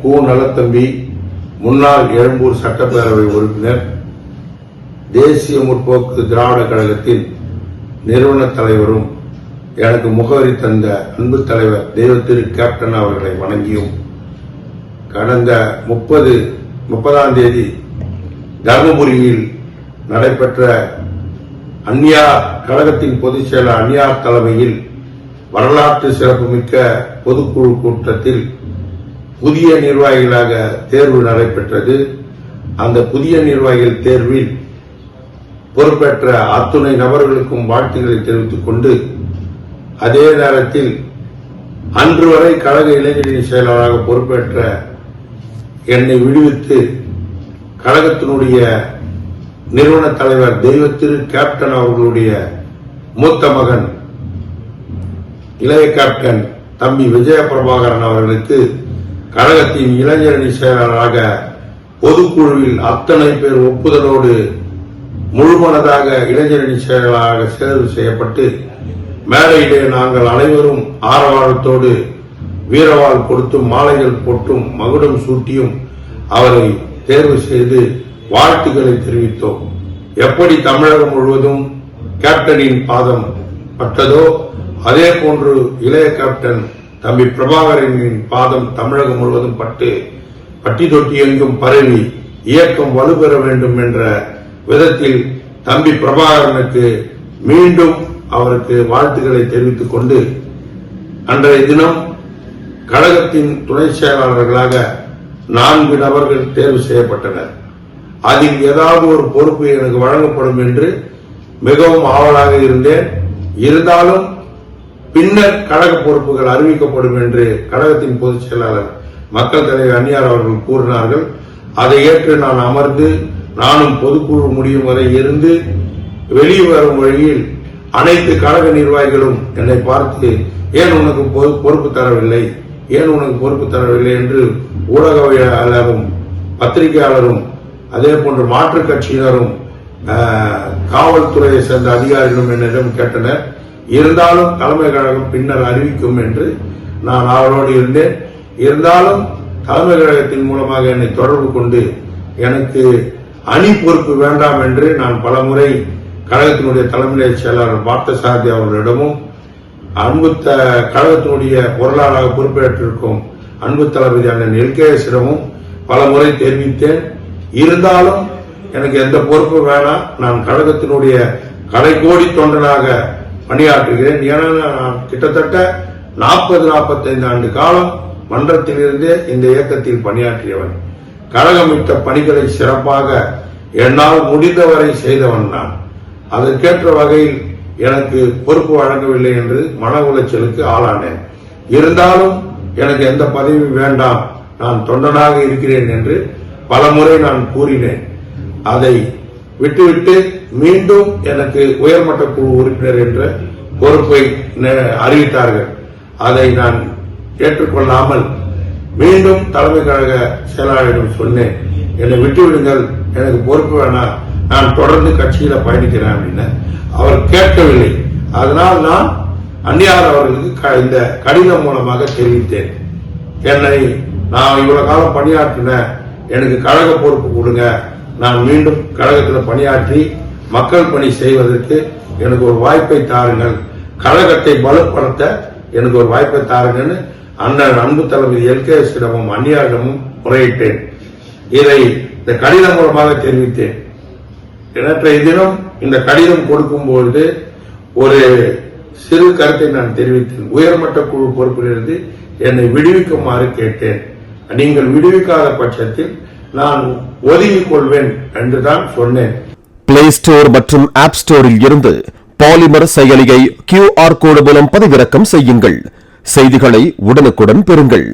கு. நலத்தம்பி, முன்னாள் எழும்பூர் சட்டப்பேரவை உறுப்பினர், தேசிய முற்போக்கு திராவிட கழகத்தின் நிறுவன தலைவரும் எனக்கு முகவரி தந்த அன்பு தலைவர் தெய்வத்திரு கேப்டன் அவர்களை வணங்கியும், கடந்த 30ஆம் தேதி தர்மபுரியில் நடைபெற்ற அந்நியார் கழகத்தின் பொதுச் செயலர் அந்நியார் தலைமையில் வரலாற்று சிறப்புமிக்க பொதுக்குழு கூட்டத்தில் புதிய நிர்வாகிகளாக தேர்வு நடைபெற்றது. அந்த புதிய நிர்வாகிகள் தேர்வில் பொறுப்பேற்ற அத்துணை நபர்களுக்கும் வாழ்த்துக்களை தெரிவித்துக் கொண்டு, அதே நேரத்தில் அன்று வரை கழக இளைஞரணி செயலாளராக பொறுப்பேற்ற என்னை விடுவித்து கழகத்தினுடைய நிறுவன தலைவர் தெய்வத்திரு கேப்டன் அவர்களுடைய மூத்த மகன் இளைய கேப்டன் தம்பி விஜய பிரபாகரன் அவர்களுக்கு கழகத்தின் இளைஞரணி செயலாளராக பொதுக்குழுவில் அத்தனை பேர் ஒப்புதலோடு முழுமனதாக இளைஞரணி செயலாளராக தேர்வு செய்யப்பட்டு, மேடையிலே நாங்கள் அனைவரும் ஆரவாரத்தோடு வீரவாள் கொடுத்தும் மாலைகள் போட்டும் மகுடம் சூட்டியும் அவரை தேர்வு செய்து வாழ்த்துக்களை தெரிவித்தோம். எப்படி தமிழகம் முழுவதும் கேப்டனின் பாதம் பட்டதோ அதே போன்று இளைய கேப்டன் தம்பி பிரபாகரனின் பாதம் தமிழகம் முழுவதும் பட்டி தொட்டி எங்கும் பரவி இயக்கம் வலுப்பெற வேண்டும் என்ற விதத்தில் தம்பி பிரபாகரனுக்கு மீண்டும் அவருக்கு வாழ்த்துக்களை தெரிவித்துக் கொண்டு, அன்றைய தினம் கழகத்தின் துணை செயலாளர்களாக 4 நபர்கள் தேர்வு செய்யப்பட்டனர். அதில் ஏதாவது ஒரு பொறுப்பு எனக்கு வழங்கப்படும் என்று மிகவும் ஆவலாக இருந்தேன். இருந்தாலும் பின்னர் கழக பொறுப்புகள் அறிவிக்கப்படும் என்று கழகத்தின் பொதுச் செயலாளர் மக்கள் தலைவர் அந்நியார் அவர்கள் கூறினார்கள். அதை ஏற்று நான் அமர்ந்து, நானும் பொதுக்குழு முடியும் வரை இருந்து வெளியே வரும் வழியில் அனைத்து கழக நிர்வாகிகளும் என்னை பார்த்து, ஏன் உனக்கு பொறுப்பு தரவில்லை, ஏன் உனக்கு பொறுப்பு தரவில்லை என்று ஊடகவியலாளரும் பத்திரிகையாளரும் அதே போன்று மாற்றுக் கட்சியினரும் காவல்துறையை சேர்ந்த அதிகாரிகளும் என்னிடம் கேட்டனர். இருந்தாலும் தலைமை கழகம் பின்னர் அறிவிக்கும் என்று நான் அவரோடு இருந்தேன். இருந்தாலும் தலைமை கழகத்தின் மூலமாக என்னை தொடர்பு கொண்டு எனக்கு அணி பொறுப்பு வேண்டாம் என்று நான் பலமுறை கழகத்தினுடைய தலைமை செயலாளர் பார்த்தசாரதி அவர்களிடமும், கழகத்தினுடைய பொருளாளராக பொறுப்பேற்றிருக்கும் அன்பு தளபதி அண்ணன் எல்கேஎஸிடமும் பல முறை தெரிவித்தேன். இருந்தாலும் எனக்கு எந்த பொறுப்பு வேணாம், நான் கழகத்தினுடைய கடைக்கோடி தொண்டனாக பணியாற்றுகிறேன். ஏன்னா நான் கிட்டத்தட்ட 40-45 ஆண்டு காலம் மன்றத்திலிருந்தே இந்த இயக்கத்தில் பணியாற்றியவன். கழகமிட்ட பணிகளை சிறப்பாக என்னால் முடிந்தவரை செய்தவன் நான். அதற்கேற்ற வகையில் எனக்கு பொறுப்பு வழங்கவில்லை என்று மன உளைச்சலுக்கு ஆளானேன். இருந்தாலும் எனக்கு எந்த பதவியும் வேண்டாம், நான் தொண்டனாக இருக்கிறேன் என்று பலமுறை நான் கூறினேன். அதை விட்டுவிட்டு மீண்டும் எனக்கு உயர்மட்ட குழு உறுப்பினர் என்ற பொறுப்பை அறிவித்தார்கள். அதை நான் ஏற்றுக்கொள்ளாமல் மீண்டும் தலைமை கழக செயலாளரிடம் சொன்னேன், என்னை விட்டுவிடுங்கள், எனக்கு பொறுப்பு வேணாம், நான் தொடர்ந்து கட்சியில பயணிக்கிறேன் அப்படின்னு. அவர் கேட்கவில்லை. அதனால் நான் அந்நியார் அவர்களுக்கு இந்த கடிதம் மூலமாக தெரிவித்தேன். நான் இவ்வளவு காலம் பணியாற்றின, எனக்கு கழக பொறுப்பு கொடுங்க, நான் மீண்டும் கழகத்தில் பணியாற்றி மக்கள் பணி செய்வதற்கு எனக்கு ஒரு வாய்ப்பை தாருங்கள், கழகத்தை பலப்படுத்த எனக்கு ஒரு வாய்ப்பை தாருங்கன்னு அண்ணன் அன்பு தளபதி எல்கேஎஸிடமும் அந்நியாரிடமும் முறையிட்டேன். இதை இந்த கடிதம் மூலமாக தெரிவித்தேன். நேற்றைய தினம் இந்த கடிதம் கொடுக்கும்போது ஒரு சிறு கருத்தை நான் தெரிவித்தேன். உயர்மட்ட குழு பொறுப்பிலிருந்து என்னை விடுவிக்குமாறு கேட்டேன். நீங்கள் விடுவிக்காத பட்சத்தில் நான் ஒதுங்கிக் கொள்வேன் என்றுதான் சொன்னேன். பிளே ஸ்டோர் மற்றும் ஆப் ஸ்டோரில் இருந்து பாலிமர் செயலியை QR கோடு மூலம் பதிவிறக்கம் செய்யுங்கள். செய்திகளை உடனுக்குடன் பெறுங்கள்.